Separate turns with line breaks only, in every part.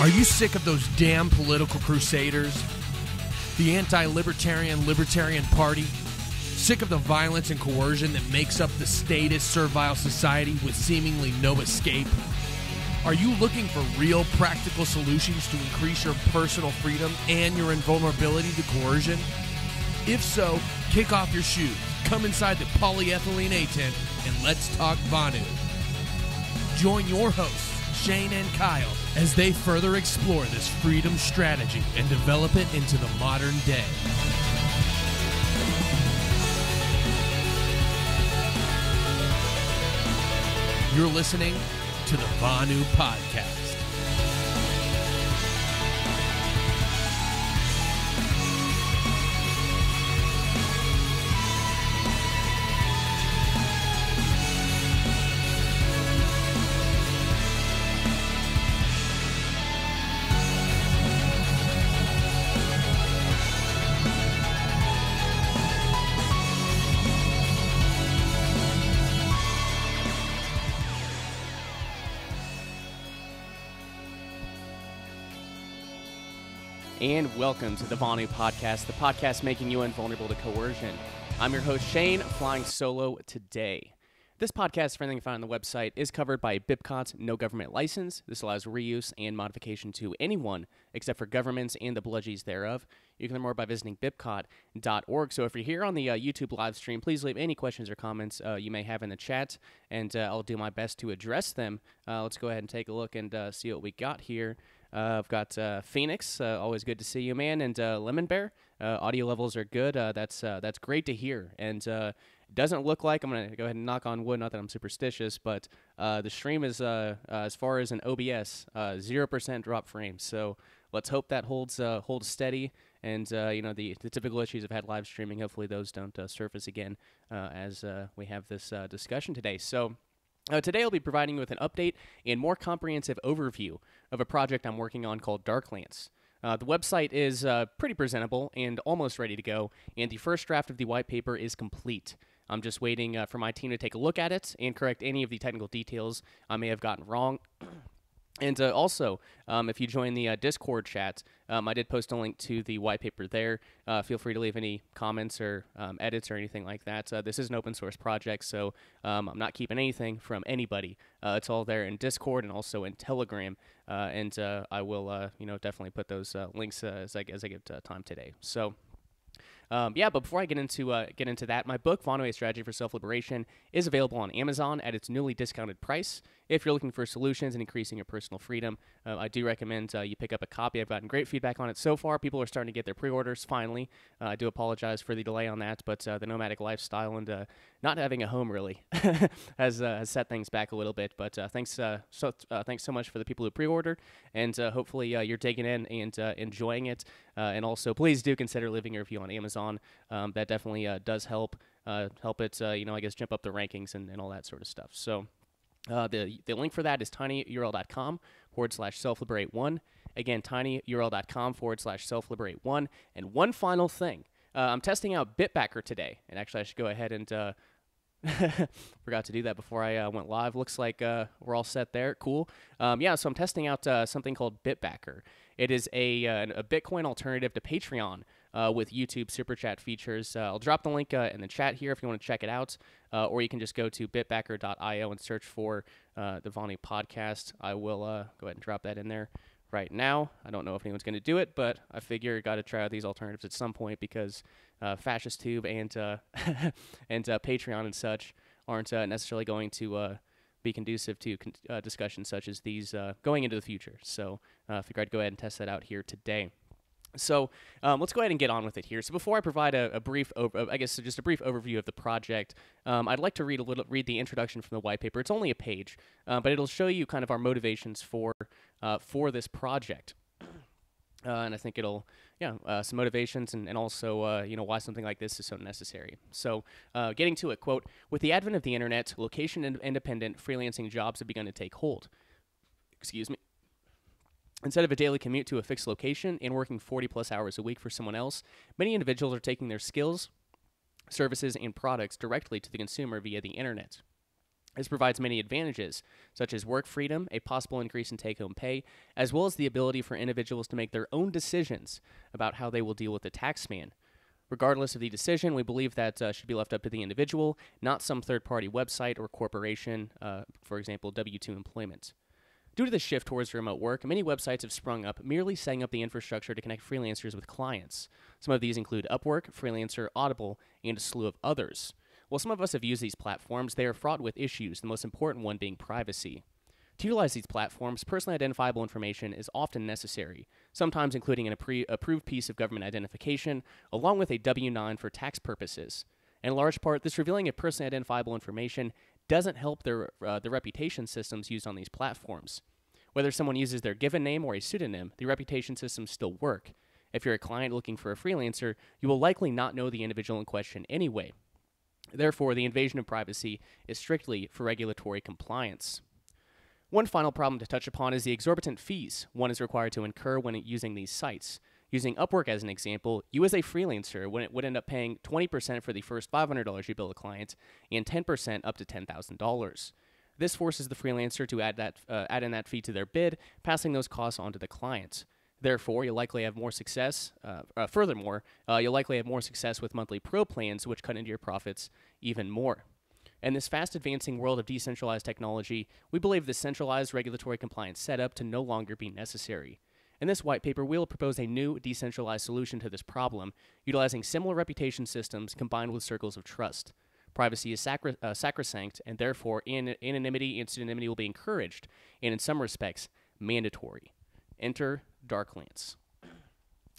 Are you sick of those damn political crusaders? The anti-libertarian Party? Sick of the violence and coercion that makes up the statist servile society with seemingly no escape? Are you looking for real practical solutions to increase your personal freedom and your invulnerability to coercion? If so, kick off your shoes, come inside the polyethylene A-tent, and let's talk Vonu. Join your hosts, Shane and Kyle, as they further explore this freedom strategy and develop it into the modern day. You're listening to the Vonu Podcast.
And welcome to the Vonu Podcast, the podcast making you invulnerable to coercion. I'm your host, Shane, flying solo today. This podcast, for anything found on the website, is covered by BIPCOT's no government license. This allows reuse and modification to anyone except for governments and the bludgies thereof. You can learn more by visiting bipcot.org. So if you're here on the YouTube live stream, please leave any questions or comments you may have in the chat, and I'll do my best to address them. Let's go ahead and take a look and see what we got here. I've got Phoenix, always good to see you, man, and Lemon Bear. Audio levels are good. That's great to hear, and it doesn't look like, I'm going to go ahead and knock on wood, not that I'm superstitious, but the stream is, as far as an OBS, 0% drop frames, so let's hope that holds steady, and the typical issues I've had live streaming, hopefully those don't surface again as we have this discussion today. So today I'll be providing you with an update and more comprehensive overview of a project I'm working on called Darklance. The website is pretty presentable and almost ready to go, and the first draft of the white paper is complete. I'm just waiting for my team to take a look at it and correct any of the technical details I may have gotten wrong. And also, if you join the Discord chat, I did post a link to the white paper there. Feel free to leave any comments or edits or anything like that. This is an open source project, so I'm not keeping anything from anybody. It's all there in Discord and also in Telegram, and I will, definitely put those links as I get time today. So. But before I get into that, my book, Vonu, A Strategy for Self-Liberation, is available on Amazon at its newly discounted price. If you're looking for solutions and increasing your personal freedom, I do recommend you pick up a copy. I've gotten great feedback on it so far. People are starting to get their pre-orders, finally. I do apologize for the delay on that, but the nomadic lifestyle and not having a home, really, has set things back a little bit. But thanks so much for the people who pre-ordered, and hopefully you're digging in and enjoying it. And also, please do consider leaving a review on Amazon. That definitely does help it, I guess, jump up the rankings and all that sort of stuff. So the link for that is tinyurl.com/selfliberate1. Again, tinyurl.com/selfliberate1. And one final thing, I'm testing out Bitbacker today, and actually I should go ahead and forgot to do that before I went live. Looks like we're all set there. Cool. So I'm testing out something called Bitbacker. It is a Bitcoin alternative to Patreon with YouTube Super Chat features. I'll drop the link in the chat here if you want to check it out, or you can just go to bitbacker.io and search for the Vonu Podcast. I will go ahead and drop that in there right now. I don't know if anyone's going to do it, but I figure got to try out these alternatives at some point because FascistTube and and Patreon and such aren't necessarily going to be conducive to discussions such as these going into the future. So I figured I'd go ahead and test that out here today. So let's go ahead and get on with it here. So before I provide a brief, just a brief overview of the project, I'd like to read the introduction from the white paper. It's only a page, but it'll show you kind of our motivations for this project. And I think it'll, some motivations and also, why something like this is so necessary. So getting to it, quote, "With the advent of the internet, location-independent freelancing jobs have begun to take hold." Excuse me. Instead of a daily commute to a fixed location and working 40-plus hours a week for someone else, many individuals are taking their skills, services, and products directly to the consumer via the internet. This provides many advantages, such as work freedom, a possible increase in take-home pay, as well as the ability for individuals to make their own decisions about how they will deal with the tax man. Regardless of the decision, we believe that should be left up to the individual, not some third-party website or corporation, for example, W-2 employment. Due to the shift towards remote work, many websites have sprung up merely setting up the infrastructure to connect freelancers with clients. Some of these include Upwork, Freelancer, Audible, and a slew of others. While some of us have used these platforms, they are fraught with issues, the most important one being privacy. To utilize these platforms, personally identifiable information is often necessary, sometimes including an approved piece of government identification, along with a W-9 for tax purposes. In large part, this revealing of personally identifiable information doesn't help the reputation systems used on these platforms. Whether someone uses their given name or a pseudonym, the reputation systems still work. If you're a client looking for a freelancer, you will likely not know the individual in question anyway. Therefore, the invasion of privacy is strictly for regulatory compliance. One final problem to touch upon is the exorbitant fees one is required to incur when using these sites. Using Upwork as an example, you as a freelancer would end up paying 20% for the first $500 you bill a client and 10% up to $10,000. This forces the freelancer to add in that fee to their bid, passing those costs on to the client. Therefore, you'll likely have more success. You'll likely have more success with monthly pro plans, which cut into your profits even more. In this fast advancing world of decentralized technology, we believe the centralized regulatory compliance setup to no longer be necessary. In this white paper, we will propose a new decentralized solution to this problem, utilizing similar reputation systems combined with circles of trust. Privacy is sacrosanct, and therefore anonymity and pseudonymity will be encouraged, and in some respects, mandatory. Enter Darklance.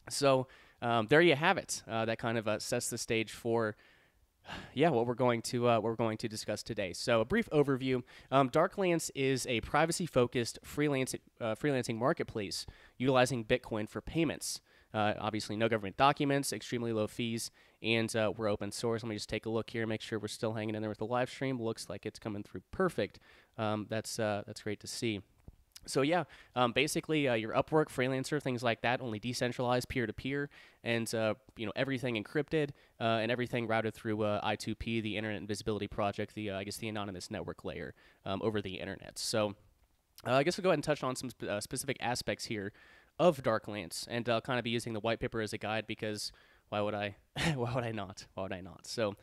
So there you have it. That kind of sets the stage for what we're going to discuss today. So a brief overview. Darklance is a privacy-focused freelancing marketplace utilizing Bitcoin for payments. Obviously, no government documents, extremely low fees, and we're open source. Let me just take a look here, make sure we're still hanging in there with the live stream. Looks like it's coming through perfect. That's great to see. So basically your Upwork, Freelancer, things like that, only decentralized, peer-to-peer, and everything encrypted and everything routed through I2P, the Internet Invisibility Project, the anonymous network layer over the internet. So I guess we'll go ahead and touch on some specific aspects here of Darklance, and I'll kind of be using the white paper as a guide because why would I? Why would I not? So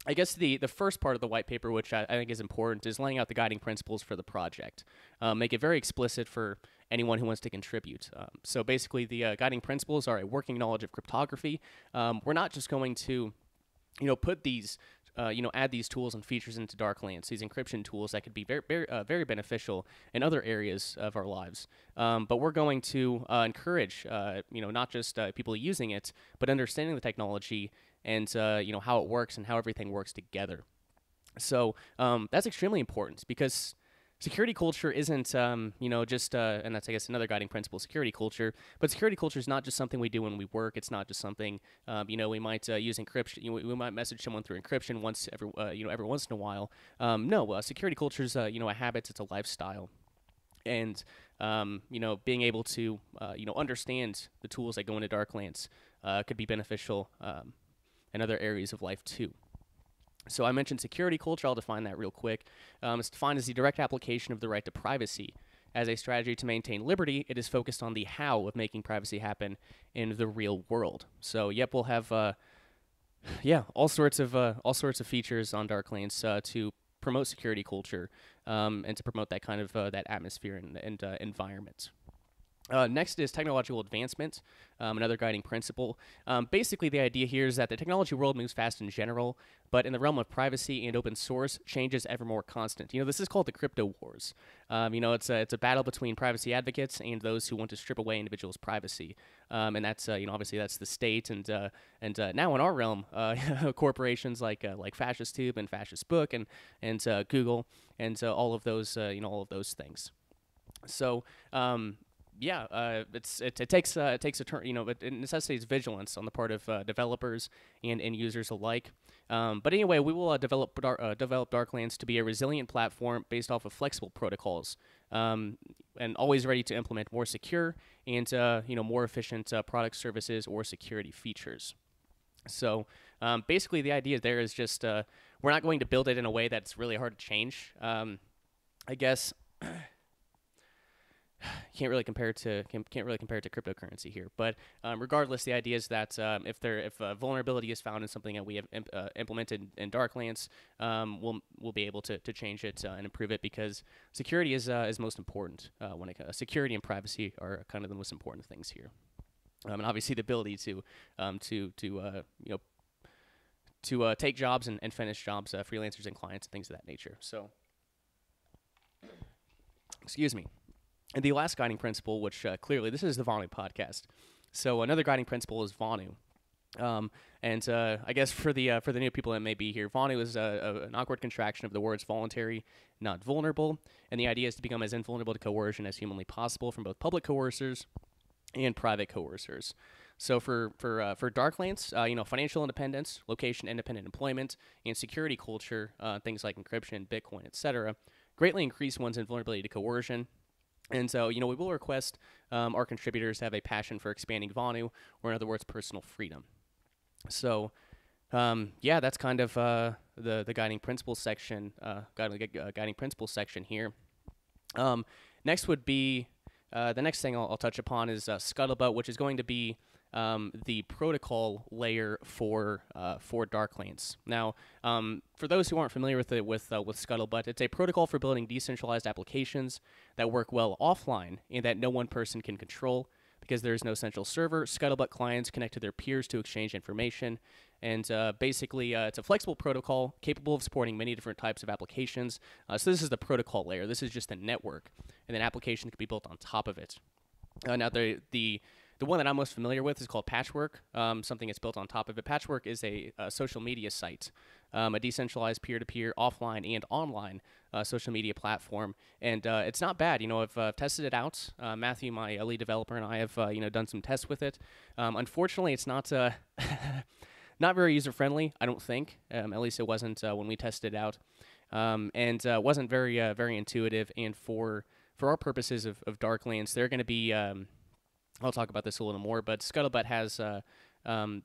I guess the first part of the white paper, which I think is important, is laying out the guiding principles for the project. Make it very explicit for anyone who wants to contribute. So basically, the guiding principles are a working knowledge of cryptography. We're not just going to, put these, add these tools and features into Darklance, these encryption tools that could be very beneficial in other areas of our lives. But we're going to encourage, not just people using it, but understanding the technology and how it works and how everything works together. So that's extremely important because security culture isn't, just, and that's, I guess, another guiding principle, security culture. But security culture is not just something we do when we work. It's not just something, we might use encryption. We might message someone through encryption every once in a while. No, security culture is, a habit. It's a lifestyle. And, being able to, understand the tools that go into Darklance could be beneficial in other areas of life too. So I mentioned security culture. I'll define that real quick. It's defined as the direct application of the right to privacy. As a strategy to maintain liberty, it is focused on the how of making privacy happen in the real world. So we'll have all sorts of features on Darklance to promote security culture and to promote that kind of that atmosphere and environment. Next is technological advancement, another guiding principle. Basically, the idea here is that the technology world moves fast in general, but in the realm of privacy and open source, change is ever more constant. This is called the crypto wars. It's a battle between privacy advocates and those who want to strip away individuals' privacy. And that's, obviously that's the state, and now in our realm, corporations like FascistTube and FascistBook and Google and all of those, all of those things. So. It takes a turn. It necessitates vigilance on the part of developers and end users alike. But anyway, we will develop Darklance to be a resilient platform based off of flexible protocols, and always ready to implement more secure and more efficient product services or security features. So basically, the idea there is just we're not going to build it in a way that's really hard to change. I guess can't really compare it to cryptocurrency here. But regardless, the idea is that if a vulnerability is found in something that we have implemented in Darklance, we'll be able to change it and improve it, because security is most important. Security and privacy are kind of the most important things here. And obviously the ability to take jobs and finish jobs, freelancers and clients and things of that nature. So, excuse me. And the last guiding principle, which clearly this is the Vonu podcast. So another guiding principle is Vonu. And I guess for the new people that may be here, Vonu is an awkward contraction of the words voluntary, not vulnerable. And the idea is to become as invulnerable to coercion as humanly possible from both public coercers and private coercers. So for Darklance, financial independence, location independent employment, and security culture, things like encryption, Bitcoin, etc., greatly increase one's invulnerability to coercion. And so, we will request our contributors to have a passion for expanding Vonu, or in other words, personal freedom. So, that's kind of the guiding principles section, guiding principles section here. Next would be the next thing I'll touch upon is Scuttlebutt, which is going to be the protocol layer for Darklance. Now, for those who aren't familiar with Scuttlebutt, it's a protocol for building decentralized applications that work well offline and that no one person can control, because there is no central server. Scuttlebutt clients connect to their peers to exchange information, and basically it's a flexible protocol capable of supporting many different types of applications. So this is the protocol layer. This is just a network, and then applications can be built on top of it. Now, the one that I'm most familiar with is called Patchwork, something that's built on top of it. Patchwork is a social media site, a decentralized peer-to-peer, offline and online social media platform, and it's not bad. I've tested it out. Matthew, my lead developer, and I have done some tests with it. Unfortunately, it's not not very user-friendly, I don't think. At least it wasn't when we tested it out, and wasn't very intuitive. And for our purposes of Darklance, they're going to be I'll talk about this a little more, but Scuttlebutt has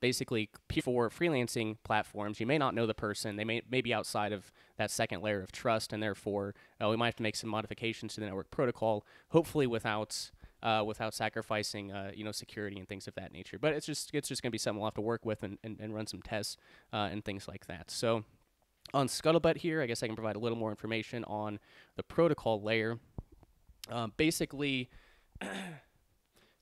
basically for freelancing platforms. You may not know the person; they may be outside of that second layer of trust, and therefore we might have to make some modifications to the network protocol, hopefully without sacrificing security and things of that nature. But it's just going to be something we'll have to work with and run some tests and things like that. So on Scuttlebutt here, I guess I can provide a little more information on the protocol layer. Basically.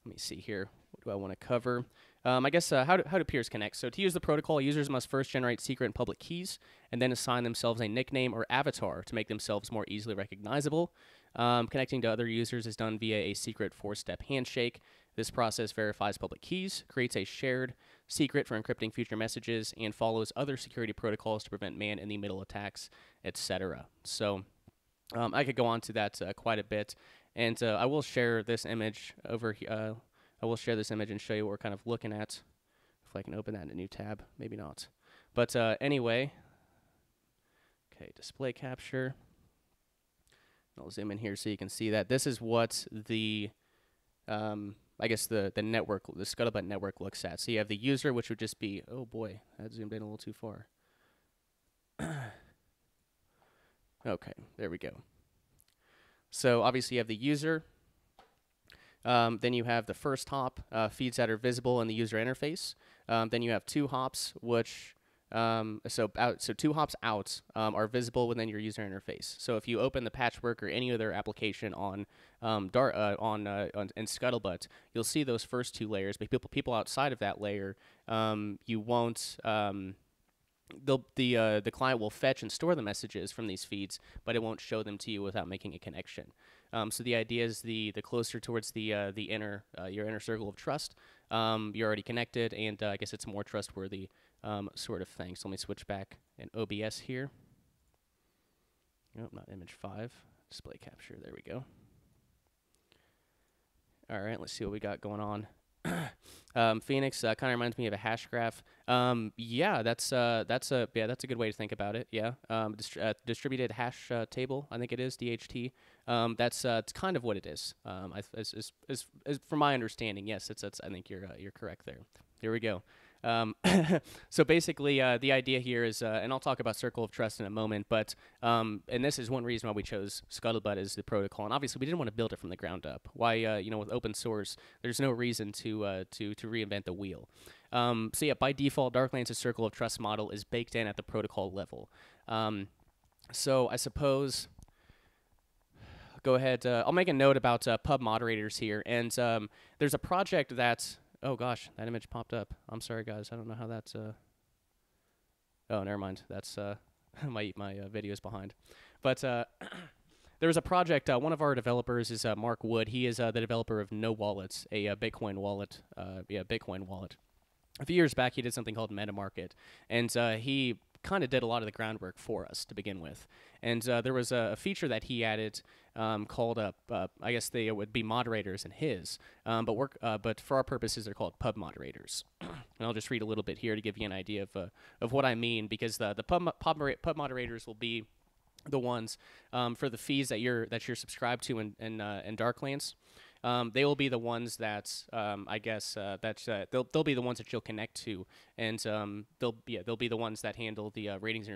Let me see here. What do I want to cover? I guess how do peers connect? So to use the protocol, users must first generate secret and public keys, and then assign themselves a nickname or avatar to make themselves more easily recognizable. Connecting to other users is done via a secret 4-step handshake. This process verifies public keys, creates a shared secret for encrypting future messages, and follows other security protocols to prevent man-in-the-middle attacks, etc. So I could go on to that quite a bit. And I will share this image over here. I will share this image and show you what we're kind of looking at. If I can open that in a new tab, maybe not. But anyway, okay, display capture. I'll zoom in here so you can see that. This is what the, I guess the network, the Scuttlebutt network looks at. So you have the user, which would just be, oh boy, that zoomed in a little too far. Okay, there we go. So obviously you have the user, then you have the first hop, feeds that are visible in the user interface. Then you have 2 hops, which so 2 hops out are visible within your user interface. So if you open the Patchwork or any other application on Scuttlebutt, you'll see those first 2 layers. But people outside of that layer, you won't. The client will fetch and store the messages from these feeds, but it won't show them to you without making a connection. So the idea is the closer towards the your inner circle of trust, you're already connected, and I guess it's a more trustworthy sort of thing. So let me switch back in OBS here. Nope, not image 5. Display capture. There we go. All right, let's see what we got going on. Phoenix kind of reminds me of a hash graph. Yeah, that's a good way to think about it. Yeah, distributed hash table, I think it is DHT. That's it's kind of what it is. As from my understanding, yes, it's I think you're correct there. Here we go. So basically, the idea here is, and I'll talk about Circle of Trust in a moment, but and this is one reason why we chose Scuttlebutt as the protocol. And obviously, we didn't want to build it from the ground up. Why, with open source, there's no reason to reinvent the wheel. So yeah, by default, Darklance's Circle of Trust model is baked in at the protocol level. So I suppose. Go ahead. I'll make a note about pub moderators here, and there's a project that. Oh gosh, that image popped up. I'm sorry, guys. I don't know how that's. Oh, never mind. That's my video is behind. But there was a project. One of our developers is Mark Wood. He is the developer of No Wallets, a Bitcoin wallet. Bitcoin wallet. A few years back, he did something called MetaMarket, and he kind of did a lot of the groundwork for us to begin with. And there was a feature that he added called, I guess they would be moderators in his, but for our purposes, they're called pub moderators. And I'll just read a little bit here to give you an idea of what I mean, because the pub moderators will be the ones for the fees that you're subscribed to in Darklance. They will be the ones that they'll be the ones that you'll connect to, and they'll be the ones that handle the rating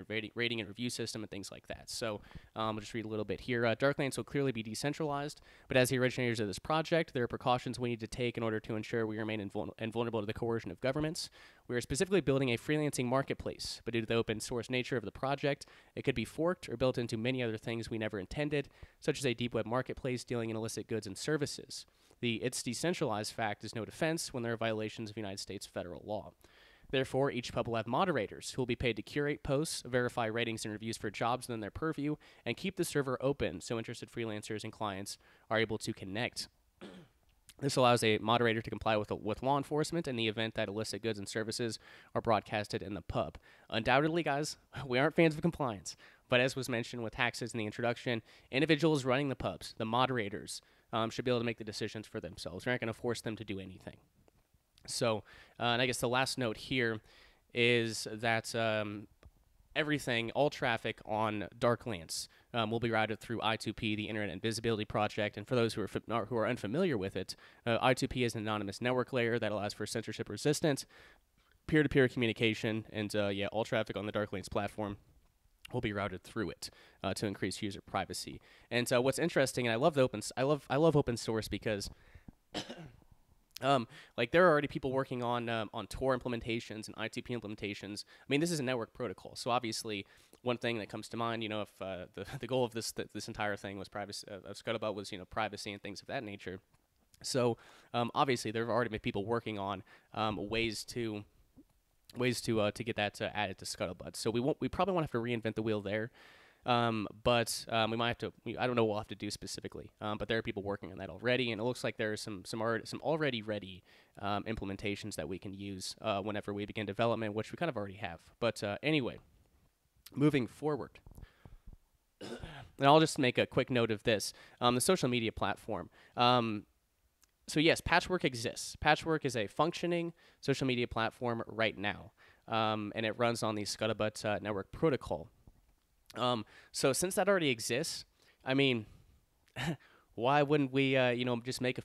and review system and things like that. So I'll just read a little bit here. Darklance will clearly be decentralized, but as the originators of this project, there are precautions we need to take in order to ensure we remain invulnerable to the coercion of governments. We are specifically building a freelancing marketplace, but due to the open source nature of the project, it could be forked or built into many other things we never intended, such as a deep web marketplace dealing in illicit goods and services. It's decentralized fact is no defense when there are violations of United States federal law. Therefore, each pub will have moderators who will be paid to curate posts, verify ratings and reviews for jobs within their purview, and keep the server open so interested freelancers and clients are able to connect. This allows a moderator to comply with law enforcement in the event that illicit goods and services are broadcasted in the pub. Undoubtedly, guys, we aren't fans of compliance, but as was mentioned with taxes in the introduction, individuals running the pubs, the moderators, should be able to make the decisions for themselves. We're not going to force them to do anything. So, and I guess the last note here is that everything, all traffic on Darklance will be routed through I2P, the Internet Invisibility Project. And for those who are unfamiliar with it, I2P is an anonymous network layer that allows for censorship-resistant, peer-to-peer communication, and all traffic on the Darklance platform will be routed through it to increase user privacy. And what's interesting, and I love open source because there are already people working on Tor implementations and I2P implementations. I mean, this is a network protocol, so obviously one thing that comes to mind, if the goal of this entire thing was privacy, of Scuttlebutt was privacy and things of that nature. So obviously there have already been people working on ways to get that added to Scuttlebutt. So we probably won't have to reinvent the wheel there. But we might have to. I don't know what we'll have to do specifically. But there are people working on that already, and it looks like there are some already ready implementations that we can use whenever we begin development, which we kind of already have. But anyway, moving forward. And I'll just make a quick note of this: the social media platform. So yes, Patchwork exists. Patchwork is a functioning social media platform right now, and it runs on the Scuttlebutt network protocol. So since that already exists, I mean, why wouldn't we, just make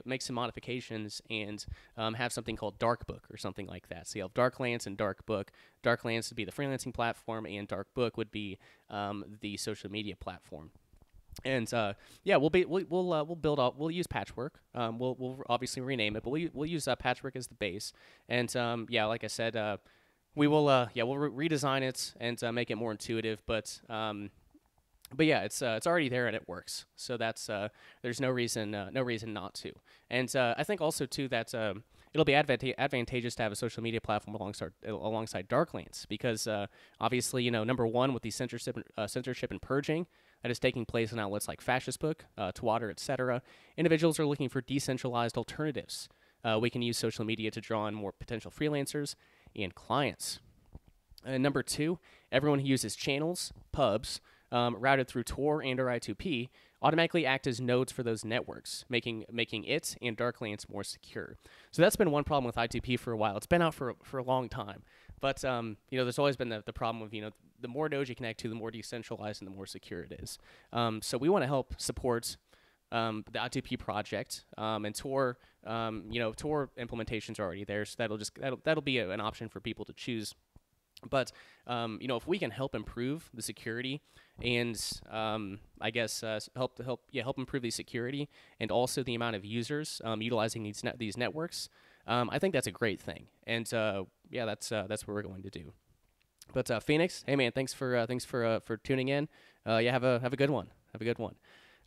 make some modifications and have something called Darkbook or something like that? So you have Darklance and Darkbook. Darklance would be the freelancing platform, and Darkbook would be the social media platform. And we'll use Patchwork. We'll obviously rename it, but we'll use Patchwork as the base. And like I said, we'll redesign it and make it more intuitive. But it's already there and it works. So that's there's no reason not to. And I think also too that it'll be advantageous to have a social media platform alongside Darklance because obviously number one with the censorship and purging that is taking place in outlets like Fascistbook, Twitter, etc. Individuals are looking for decentralized alternatives. We can use social media to draw in more potential freelancers and clients. Number two, everyone who uses channels, pubs, routed through Tor and or I2P, automatically act as nodes for those networks, making it and Darklance more secure. So that's been one problem with I2P for a while. It's been out for a long time. But there's always been the problem of the more nodes you connect to, the more decentralized and the more secure it is. So we want to help support the I2P project, and Tor, Tor implementations are already there, so that'll be an option for people to choose. But if we can help improve the security and help improve the security and also the amount of users utilizing these networks, I think that's a great thing. And that's what we're going to do. But Phoenix, hey man, thanks for tuning in. Have a good one. Have a good one.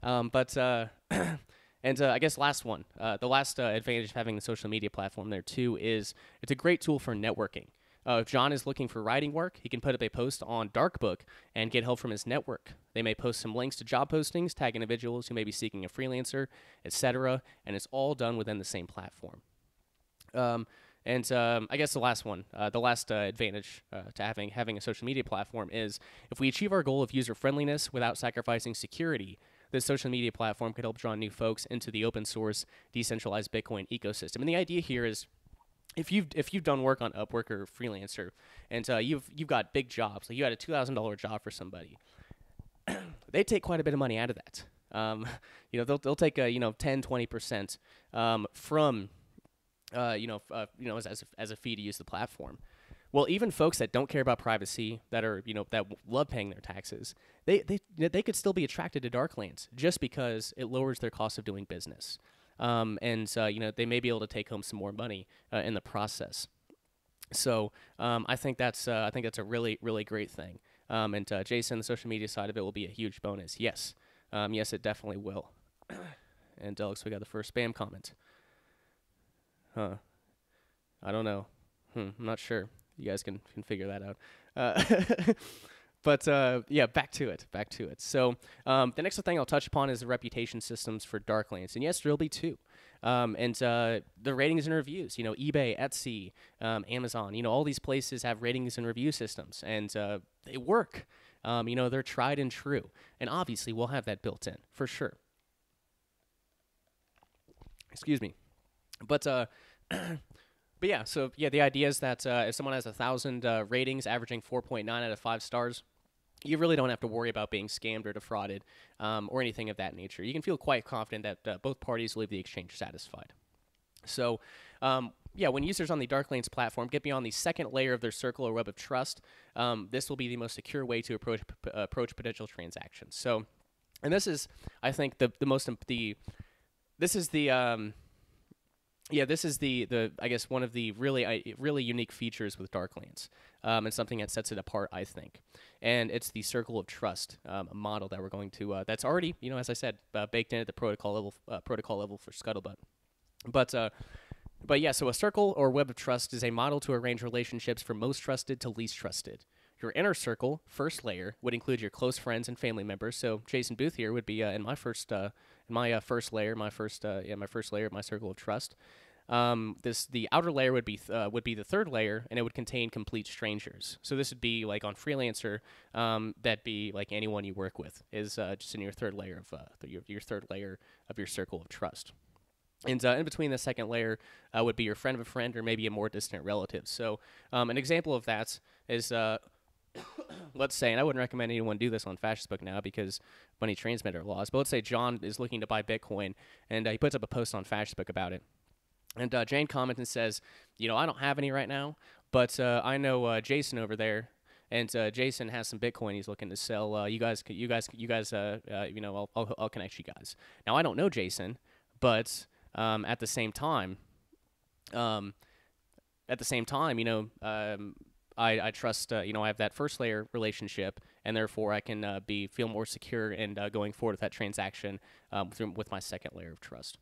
And I guess the last advantage of having a social media platform there too is it's a great tool for networking. If John is looking for writing work, he can put up a post on Darkbook and get help from his network. They may post some links to job postings, tag individuals who may be seeking a freelancer, etc., and it's all done within the same platform. I guess the last advantage to having a social media platform is if we achieve our goal of user friendliness without sacrificing security, this social media platform could help draw new folks into the open source decentralized Bitcoin ecosystem. And the idea here is, if you've done work on Upwork or Freelancer, and you've got big jobs, like you had a $2,000 job for somebody, they take quite a bit of money out of that. They'll take 10-20% from as a fee to use the platform. Well, even folks that don't care about privacy, that love paying their taxes, they could still be attracted to Darklance just because it lowers their cost of doing business. They may be able to take home some more money in the process. So I think that's a really, really great thing. Jason, the social media side of it will be a huge bonus. Yes, it definitely will. And looks, we got the first spam comment. Huh? I don't know. I'm not sure. You guys can figure that out. But back to it. So the next thing I'll touch upon is the reputation systems for Darklance. And yes, there'll be two. The ratings and reviews. eBay, Etsy, Amazon. All these places have ratings and review systems, and they work. They're tried and true. And obviously, we'll have that built in for sure. Excuse me. But the idea is that if someone has 1,000 ratings, averaging 4.9 out of 5 stars, you really don't have to worry about being scammed or defrauded or anything of that nature. You can feel quite confident that both parties leave the exchange satisfied. So, when users on the Darklance platform get beyond the second layer of their circle or web of trust, this will be the most secure way to approach potential transactions. So, and this is, I think, this is the I guess one of the really unique features with Darklance, and something that sets it apart, I think. And it's the circle of trust model that we're going to that's already, as I said, baked in at the protocol level for Scuttlebutt. So a circle or web of trust is a model to arrange relationships from most trusted to least trusted. Your inner circle, first layer, would include your close friends and family members. So Jason Booth here would be in my first layer of my circle of trust. The outer layer would be the third layer, and it would contain complete strangers. So this would be like on Freelancer, that'd be like anyone you work with is just in your third layer of your circle of trust. And in between the second layer would be your friend of a friend or maybe a more distant relative. So an example of that is, let's say, and I wouldn't recommend anyone do this on Facebook now because money transmitter laws, but let's say John is looking to buy Bitcoin, and he puts up a post on Facebook about it. And Jane comments and says, I don't have any right now, but I know Jason over there, and Jason has some Bitcoin he's looking to sell. I'll connect you guys. Now, I don't know Jason, but at the same time, I trust, I have that first layer relationship, and therefore I can feel more secure and going forward with that transaction with my second layer of trust.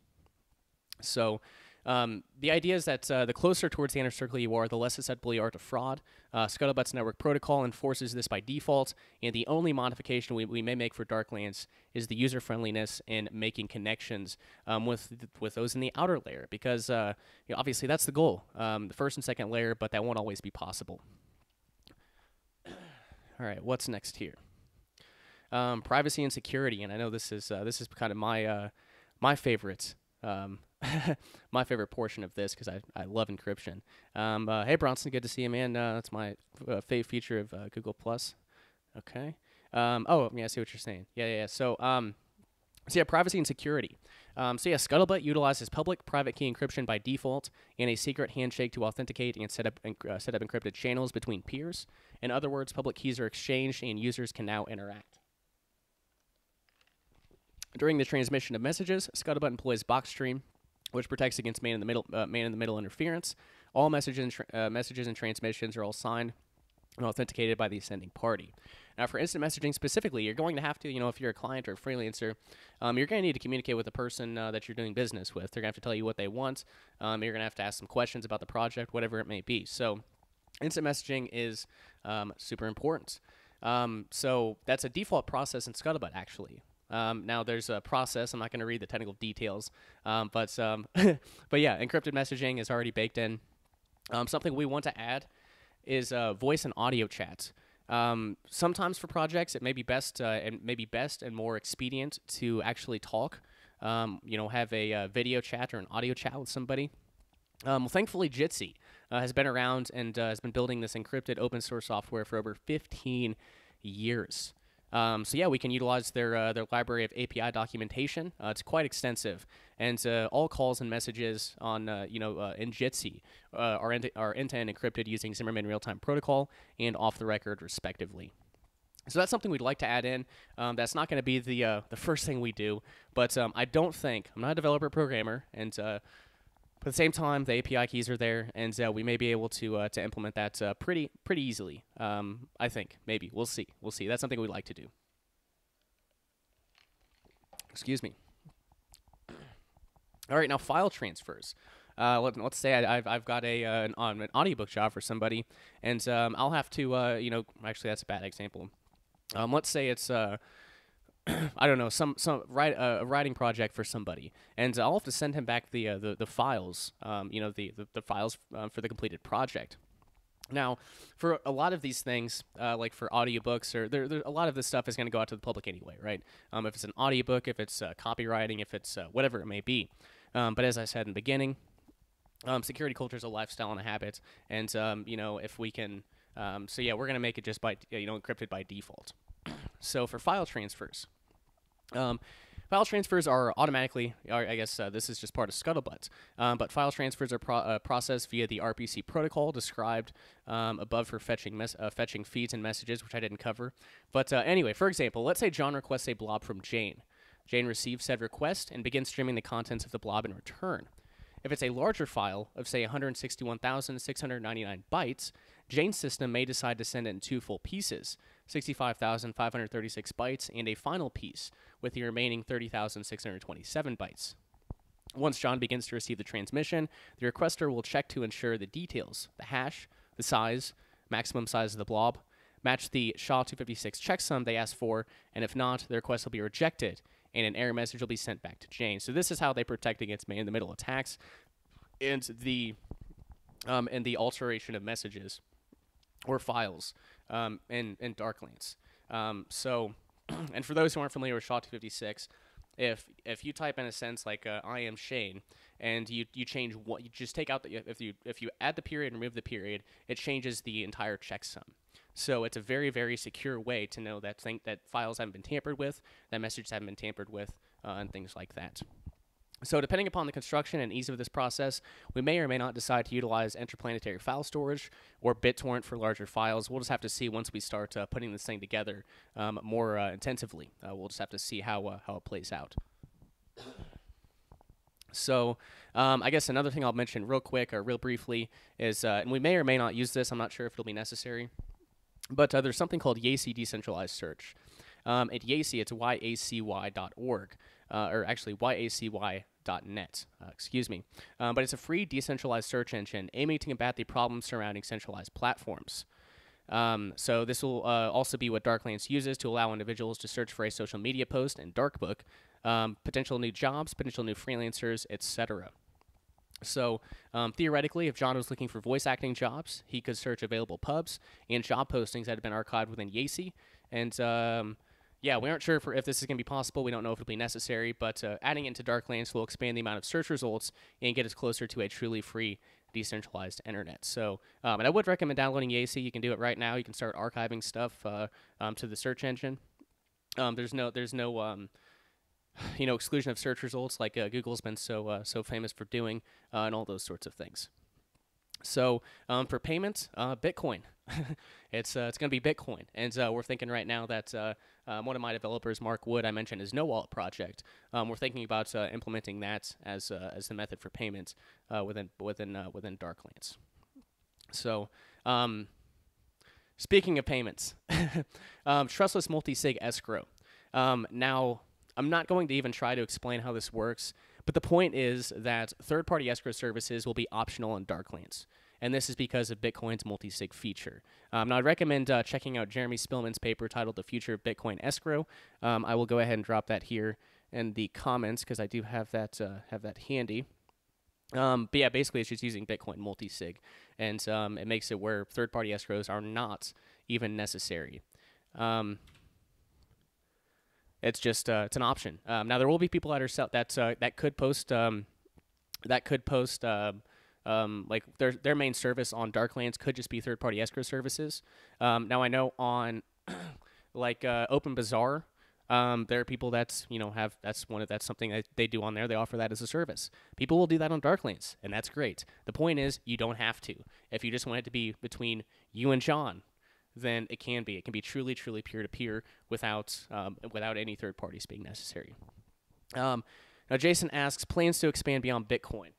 So the idea is that the closer towards the inner circle you are, the less susceptible you are to fraud. Scuttlebutt's network protocol enforces this by default, and the only modification we may make for Darklance is the user friendliness in making connections with those in the outer layer, because obviously that's the goal, the first and second layer, but that won't always be possible. All right, what's next here? Privacy and security, and I know this is kind of my favorite. My favorite portion of this, because I love encryption. Hey Bronson, good to see you, man. That's my fave feature of Google Plus. Okay. I see what you're saying. Yeah. So So yeah, privacy and security. Scuttlebutt utilizes public-private key encryption by default and a secret handshake to authenticate and set up encrypted channels between peers. In other words, public keys are exchanged and users can now interact. During the transmission of messages, Scuttlebutt employs Boxstream, which protects against man-in-the-middle interference. All messages and transmissions are all signed and authenticated by the sending party. Now, for instant messaging specifically, you're going to have to, if you're a client or a freelancer, you're going to need to communicate with the person that you're doing business with. They're going to have to tell you what they want. You're going to have to ask some questions about the project, whatever it may be. So instant messaging is super important. So that's a default process in Scuttlebutt, actually. Now, there's a process. I'm not going to read the technical details, but yeah, encrypted messaging is already baked in. Something we want to add is voice and audio chats. Sometimes for projects, it may be best and more expedient to actually talk. Have a video chat or an audio chat with somebody. Thankfully, Jitsi has been around and has been building this encrypted open source software for over 15 years. We can utilize their library of API documentation. It's quite extensive, and all calls and messages on in Jitsi are end-to-end encrypted using Zimmerman real-time protocol and off-the-record, respectively. So that's something we'd like to add in. That's not going to be the first thing we do, but I'm not a developer programmer, and but at the same time, the API keys are there, and we may be able to implement that pretty easily. I think, maybe. We'll see. That's something we'd like to do. Excuse me. All right, now file transfers. Let's say I've got an audiobook job for somebody, and I'll have to, actually that's a bad example. Let's say it's I don't know, a writing project for somebody, and I'll have to send him back the files, the files for the completed project. Now, for a lot of these things, like for audiobooks, or a lot of this stuff is going to go out to the public anyway, right? If it's an audiobook, if it's copywriting, if it's whatever it may be. But as I said in the beginning, security culture is a lifestyle and a habit, and if we can, we're going to make it just by encrypted by default. So for file transfers, file transfers are automatically, this is just part of Scuttlebutt, but file transfers are processed via the RPC protocol described above for fetching feeds and messages, which I didn't cover. But anyway, for example, let's say John requests a blob from Jane. Jane receives said request and begins streaming the contents of the blob in return. If it's a larger file of, say, 161,699 bytes, Jane's system may decide to send it in two full pieces, 65,536 bytes, and a final piece with the remaining 30,627 bytes. Once John begins to receive the transmission, the requester will check to ensure the details, the hash, the size, maximum size of the blob, match the SHA-256 checksum they asked for, and if not, the request will be rejected, and an error message will be sent back to Jane. So this is how they protect against man-in-the-middle attacks and the alteration of messages or files in Darklance. And for those who aren't familiar with SHA-256, if you type in a sense like I am Shane, and you change what, you just take out if you add the period and remove the period, it changes the entire checksum. So it's a very, very secure way to know that files haven't been tampered with, that messages haven't been tampered with, and things like that. So depending upon the construction and ease of this process, we may or may not decide to utilize interplanetary file storage or BitTorrent for larger files. We'll just have to see once we start putting this thing together more intensively. We'll just have to see how it plays out. So I guess another thing I'll mention real quick or real briefly is, and we may or may not use this, I'm not sure if it'll be necessary, but there's something called YACI Decentralized Search. At YACI, it's yacy.org, or actually yacy.net, excuse me. But it's a free decentralized search engine aiming to combat the problems surrounding centralized platforms. So this will also be what Darklance uses to allow individuals to search for a social media post and darkbook, potential new jobs, potential new freelancers, etc. So theoretically, if John was looking for voice acting jobs, he could search available pubs and job postings that have been archived within YACI. And yeah, we aren't sure if this is going to be possible. We don't know if it'll be necessary, but adding it into Darklance will expand the amount of search results and get us closer to a truly free, decentralized internet. So, and I would recommend downloading YACI. You can do it right now. You can start archiving stuff to the search engine. There's no exclusion of search results like Google's been so famous for doing, and all those sorts of things. So for payments, Bitcoin. It's going to be Bitcoin, and we're thinking right now that one of my developers, Mark Wood, I mentioned his No Wallet project. We're thinking about implementing that as the method for payments within Darklance. So speaking of payments, trustless multi-sig escrow. Now, I'm not going to even try to explain how this works, but the point is that third-party escrow services will be optional in Darklance, and this is because of Bitcoin's multi-sig feature. Now, I'd recommend checking out Jeremy Spillman's paper titled "The Future of Bitcoin Escrow." I will go ahead and drop that here in the comments because I do have that handy. But yeah, basically it's just using Bitcoin multi-sig, and it makes it where third-party escrows are not even necessary. It's just it's an option. Now there will be people that are that could post like their main service on Darklance could just be third-party escrow services. Now I know on like OpenBazaar, there are people that's that's something that they do on there. They offer that as a service. People will do that on Darklance, and that's great. The point is you don't have to. If you just want it to be between you and John, then it can be. It can be truly peer-to-peer without any third parties being necessary. Now Jason asks, plans to expand beyond Bitcoin.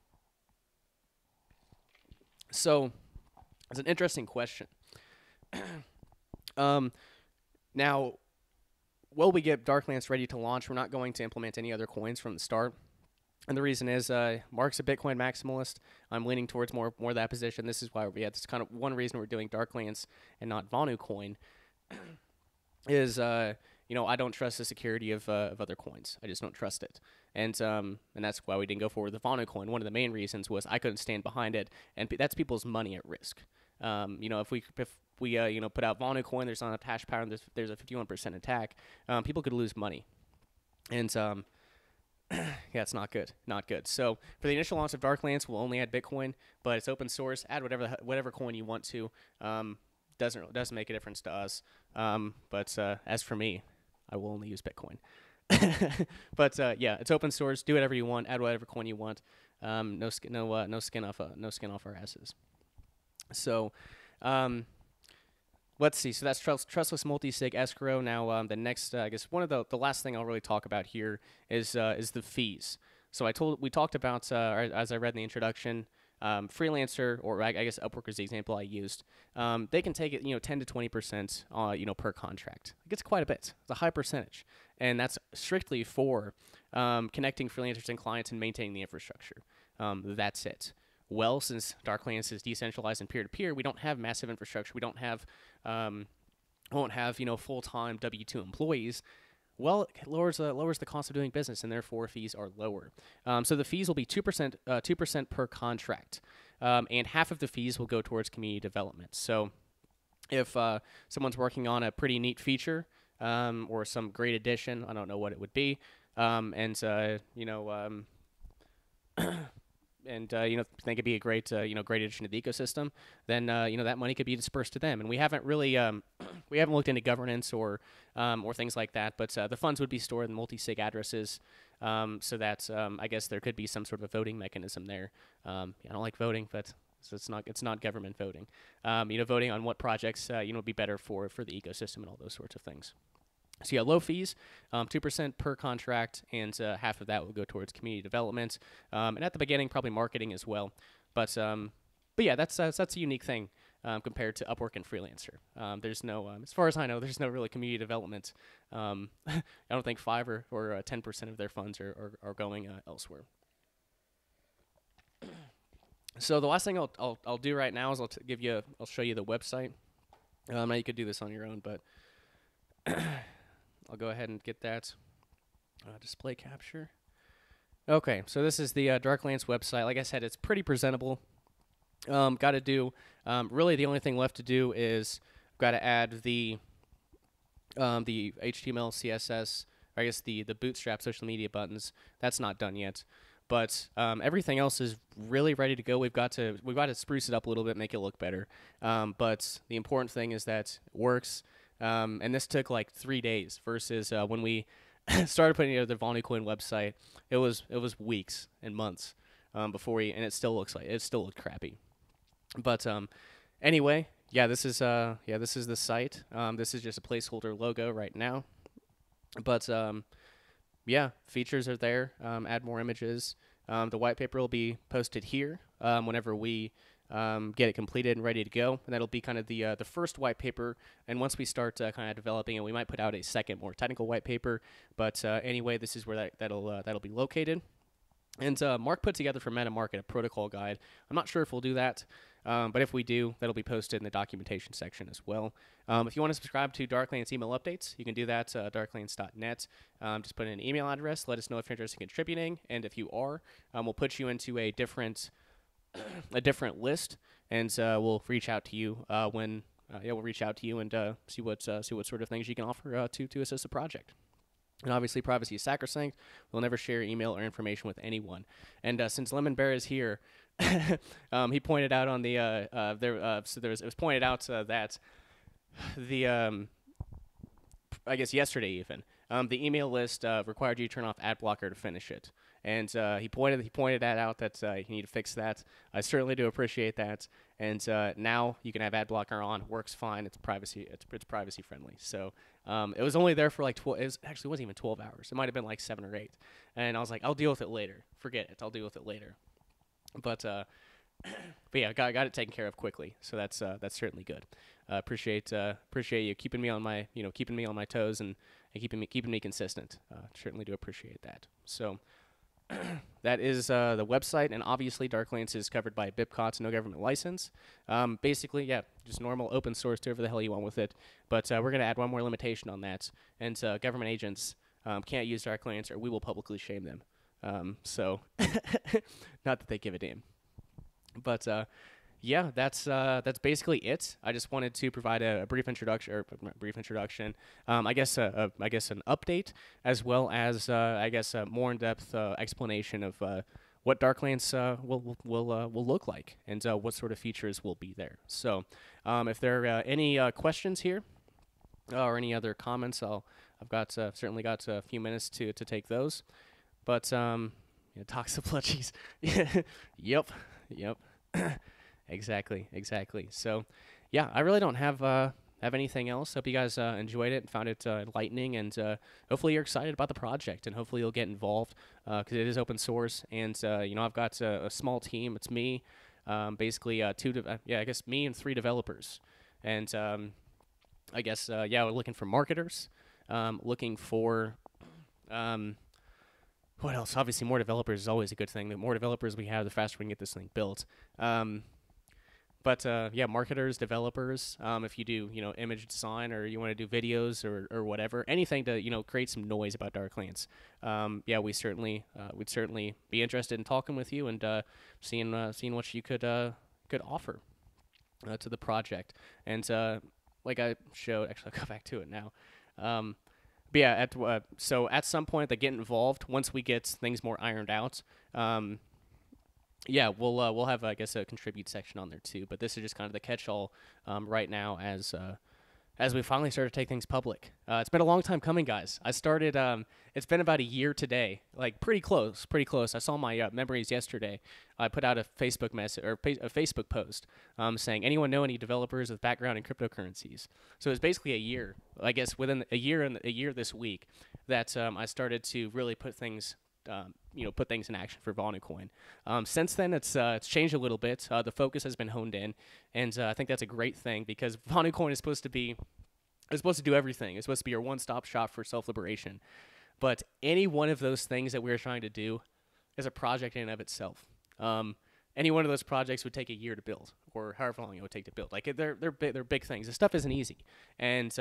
So it's an interesting question. Now, will we get Darklance ready to launch? We're not going to implement any other coins from the start. And the reason is Mark's a Bitcoin maximalist. I'm leaning towards more of that position. This is why that's kind of one reason we're doing Darklance and not Vonu coin is I don't trust the security of other coins. I just don't trust it. And that's why we didn't go forward with the Vonu coin. One of the main reasons was I couldn't stand behind it, and that's people's money at risk. If we put out Vonu coin, there's not a hash power, and there's a 51% attack, people could lose money. And yeah, it's not good. Not good. So for the initial launch of Darklance, we'll only add Bitcoin, but it's open source. Add whatever coin you want to. Doesn't make a difference to us. But as for me, I will only use Bitcoin. But yeah, it's open source. Do whatever you want. Add whatever coin you want. No skin off our asses. So let's see. So that's trustless multi-sig escrow. Now, the next, I guess, one of the last thing I'll really talk about here is the fees. So we talked about, as I read in the introduction, Freelancer, or I guess Upwork is the example I used. They can take it, 10 to 20%, per contract. It's quite a bit. It's a high percentage, and that's strictly for connecting freelancers and clients and maintaining the infrastructure. That's it. Well, since Darklance is decentralized and peer-to-peer, we don't have massive infrastructure. We don't have, won't have full-time W-2 employees. Well, it lowers the cost of doing business, and therefore fees are lower. So the fees will be 2% per contract, and half of the fees will go towards community development. So if someone's working on a pretty neat feature or some great addition, I don't know what it would be, and think it'd be a great great addition to the ecosystem, then that money could be dispersed to them. And we haven't really looked into governance or things like that, but the funds would be stored in multi-sig addresses, so that I guess there could be some sort of a voting mechanism there. I don't like voting, but so it's not government voting. Voting on what projects would be better for the ecosystem and all those sorts of things. So yeah, low fees, 2% per contract, and half of that will go towards community development, and at the beginning probably marketing as well. But yeah, that's a unique thing compared to Upwork and Freelancer. There's no, as far as I know, there's no really community development. I don't think 5 or 10% of their funds are going elsewhere. So the last thing I'll do right now is I'll show you the website. Now you could do this on your own, but I'll go ahead and get that display capture. Okay, so this is the Darklance website. Like I said, it's pretty presentable. Got to do really the only thing left to do is got to add the HTML, CSS, or I guess the Bootstrap social media buttons. That's not done yet, but everything else is really ready to go. We've got to spruce it up a little bit, make it look better. But the important thing is that it works. And this took like 3 days versus when we started putting together the Vonucoin website, it was weeks and months before and it still looked crappy. But anyway, this is the site. This is just a placeholder logo right now. But features are there. Add more images. The white paper will be posted here whenever we get it completed and ready to go. And that'll be kind of the first white paper. And once we start kind of developing it, we might put out a second, more technical white paper. But anyway, this is where that'll be located. And Mark put together for MetaMarket a protocol guide. I'm not sure if we'll do that, but if we do, that'll be posted in the documentation section as well. If you want to subscribe to Darklance email updates, you can do that at darklance.net. Just put in an email address. Let us know if you're interested in contributing, and if you are, we'll put you into a different list, and we'll reach out to you and see what sort of things you can offer to assist the project. And obviously, privacy is sacrosanct. We'll never share email or information with anyone. And since Lemon Bear is here, he pointed out on the it was pointed out that the I guess yesterday even the email list required you to turn off ad blocker to finish it. And he pointed that out that you need to fix that. I certainly do appreciate that. And now you can have ad blocker on. Works fine. It's privacy friendly. So it was only there for like 12. It wasn't even 12 hours. It might have been like 7 or 8. And I was like, I'll deal with it later. Forget it. I'll deal with it later. But yeah, got it taken care of quickly. So that's certainly good. Appreciate you keeping me on my toes and keeping me consistent. Certainly do appreciate that. So. That is the website, and obviously Darklance is covered by BIPCOTS, no government license. Basically, just normal open source, do whatever the hell you want with it. But we're going to add one more limitation on that, and government agents can't use Darklance, or we will publicly shame them. So, not that they give a damn. But that's basically it. I just wanted to provide a brief introduction, I guess an update, as well as a more in-depth explanation of what Darklance will look like, and what sort of features will be there. So, if there are any questions here or any other comments, certainly got a few minutes to take those. But toxoplasmosis. Yep. Exactly. So, I really don't have anything else. Hope you guys enjoyed it and found it enlightening, and hopefully you're excited about the project, and hopefully you'll get involved because it is open source. And I've got a small team. It's me, basically me and 3 developers, and we're looking for marketers, looking for what else? Obviously, more developers is always a good thing. The more developers we have, the faster we can get this thing built. But marketers, developers, if you do, image design, or you want to do videos or whatever, anything to, create some noise about Darklance. We'd certainly be interested in talking with you and seeing what you could offer to the project. And like I showed, actually, I'll go back to it now. So at some point, they get involved once we get things more ironed out. We'll have, I guess, a contribute section on there too. But this is just kind of the catch-all right now as we finally started to take things public. It's been a long time coming, guys. I started. It's been about a year today, like pretty close. I saw my memories yesterday. I put out a Facebook message or a Facebook post saying, anyone know any developers with background in cryptocurrencies? So it's basically a year. I guess within a year this week that I started to really put things in action for Vonucoin. Since then, it's changed a little bit. The focus has been honed in, and I think that's a great thing because Vonucoin is supposed to do everything. It's supposed to be your one-stop shop for self-liberation. But any one of those things that we're trying to do is a project in and of itself. Any one of those projects would take a year to build, or however long it would take to build. Like they're big things. This stuff isn't easy, and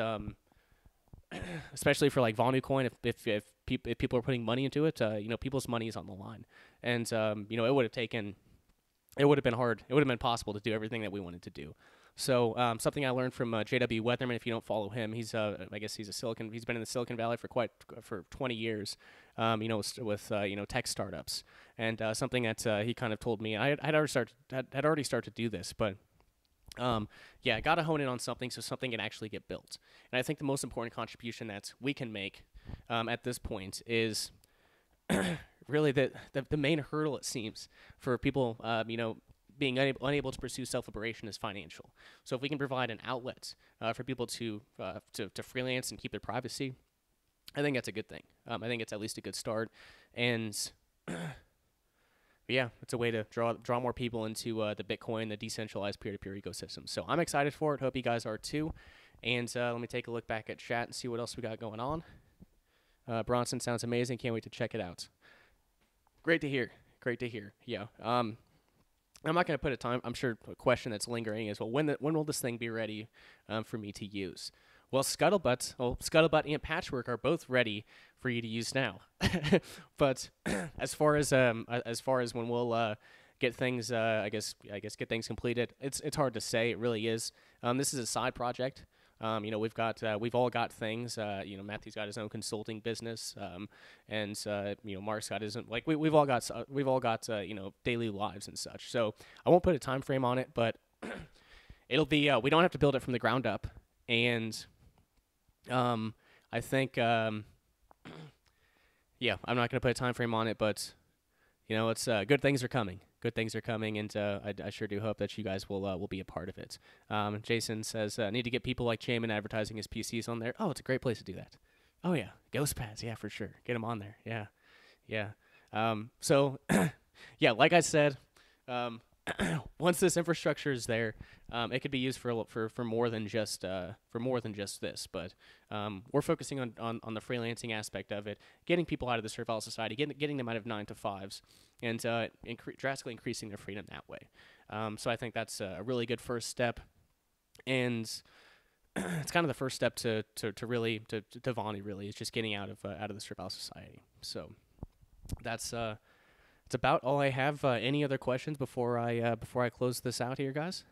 especially for like Vonucoin, if people are putting money into it, people's money is on the line, and it would have been hard. It would have been possible to do everything that we wanted to do. So something I learned from J.W. Weatherman. If you don't follow him, he's been in the Silicon Valley for 20 years, with tech startups, and something that he kind of told me. I had already started to do this, but. I got to hone in on something so something can actually get built. And I think the most important contribution that we can make at this point is really the main hurdle, it seems, for people, being unable to pursue self-liberation is financial. So if we can provide an outlet for people to freelance and keep their privacy, I think that's a good thing. I think it's at least a good start, and yeah, it's a way to draw more people into the Bitcoin, the decentralized peer-to-peer ecosystem. So I'm excited for it. Hope you guys are too. And let me take a look back at chat and see what else we got going on. Bronson sounds amazing. Can't wait to check it out. Great to hear. Great to hear. Yeah. I'm not going to put a time. I'm sure a question that's lingering is, well, when will this thing be ready for me to use? Well, Scuttlebutt and Patchwork are both ready for you to use now. But as far as when we'll get things, I guess get things completed, it's hard to say. It really is. This is a side project. We've all got things. Matthew's got his own consulting business, and Mark's got his own. Like we've all got daily lives and such. So I won't put a time frame on it, but it'll be. We don't have to build it from the ground up, and I think I'm not going to put a time frame on it, but it's good things are coming. Good things are coming, and I sure do hope that you guys will be a part of it. Jason says, need to get people like Chaman advertising his PCs on there. Oh, it's a great place to do that. Oh, yeah. Ghost pads, yeah, for sure. Get them on there. Yeah. So, yeah, like I said, once this infrastructure is there, it could be used for more than just this. But we're focusing on the freelancing aspect of it, getting people out of the servile society, getting them out of 9-to-5s, and drastically increasing their freedom that way. So I think that's a really good first step, and it's kind of the first step to Vonu really is just getting out of the servile society. So that's about all I have. Any other questions before I close this out here, guys?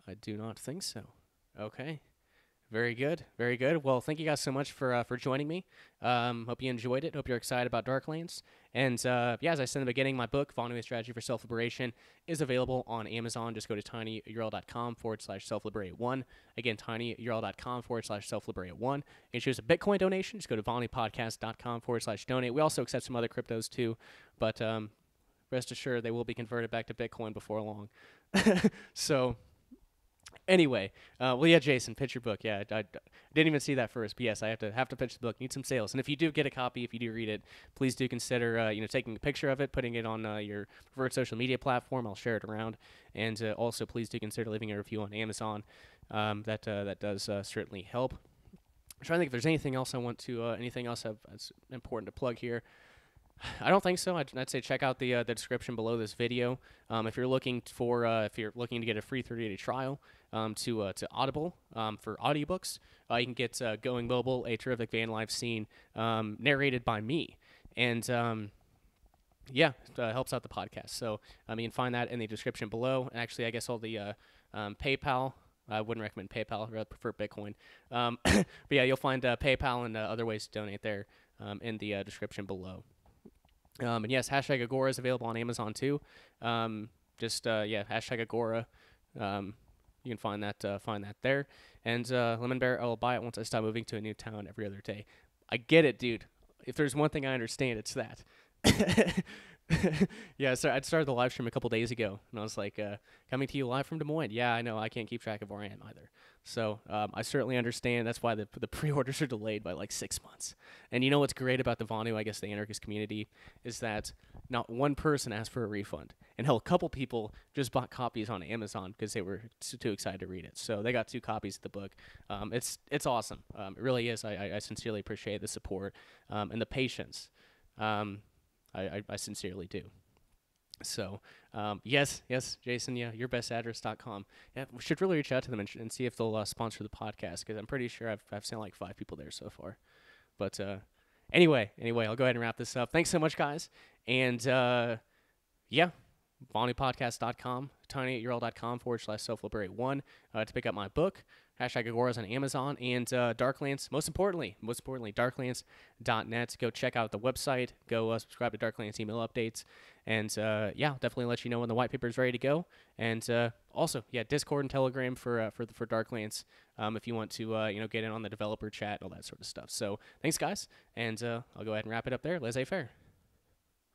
I do not think so. Okay. Very good. Very good. Well, thank you guys so much for joining me. Hope you enjoyed it. Hope you're excited about Darklance. And as I said in the beginning, my book, Vonu: A Strategy for Self-Liberation, is available on Amazon. Just go to tinyurl.com/selfliberate1. Again, tinyurl.com/selfliberate1. You choose a Bitcoin donation. Just go to vonupodcast.com/donate. We also accept some other cryptos too, but rest assured they will be converted back to Bitcoin before long. So anyway, Jason, pitch your book. Yeah, I didn't even see that first, but yes, I have to pitch the book. Need some sales, and if you do get a copy, if you do read it, please do consider taking a picture of it, putting it on your preferred social media platform. I'll share it around, and also please do consider leaving a review on Amazon. That does certainly help. I'm trying to think if there's anything else that's important to plug here. I don't think so. I'd say check out the description below this video. If you're looking to get a free 30-day trial to Audible for audiobooks, you can get Going Mobile, a terrific van life scene narrated by me, and it helps out the podcast. So you can find that in the description below. And actually, I guess all the PayPal. I wouldn't recommend PayPal. I'd rather prefer Bitcoin. But yeah, you'll find PayPal and other ways to donate there in the description below. And yes, hashtag Agora is available on Amazon too. Hashtag Agora. You can find that there. And Lemon Bear, I'll buy it once I stop moving to a new town every other day. I get it, dude. If there's one thing I understand, it's that. Yeah, so I started the live stream a couple days ago, and I was like, coming to you live from Des Moines. Yeah, I know. I can't keep track of where I am either. So I certainly understand. That's why the pre-orders are delayed by like 6 months. And you know what's great about the Vonu, I guess the anarchist community, is that not one person asked for a refund. And hell, a couple people just bought copies on Amazon because they were too excited to read it. So they got 2 copies of the book. It's awesome. It really is. I sincerely appreciate the support and the patience. I sincerely do. So, yes, Jason, yeah, yourbestaddress.com. Yeah, we should really reach out to them and see if they'll sponsor the podcast, because I'm pretty sure I've seen like 5 people there so far. But anyway, I'll go ahead and wrap this up. Thanks so much, guys. And VonuPodcast.com, tiny8yearold.com/selfliberate1 to pick up my book. #Agoras on Amazon, and Darklance, most importantly, darklance.net. Go check out the website. Go subscribe to Darklance email updates. And, definitely let you know when the white paper is ready to go. And also, Discord and Telegram for Darklance if you want to, get in on the developer chat, all that sort of stuff. So thanks, guys. And I'll go ahead and wrap it up there. Laissez-faire.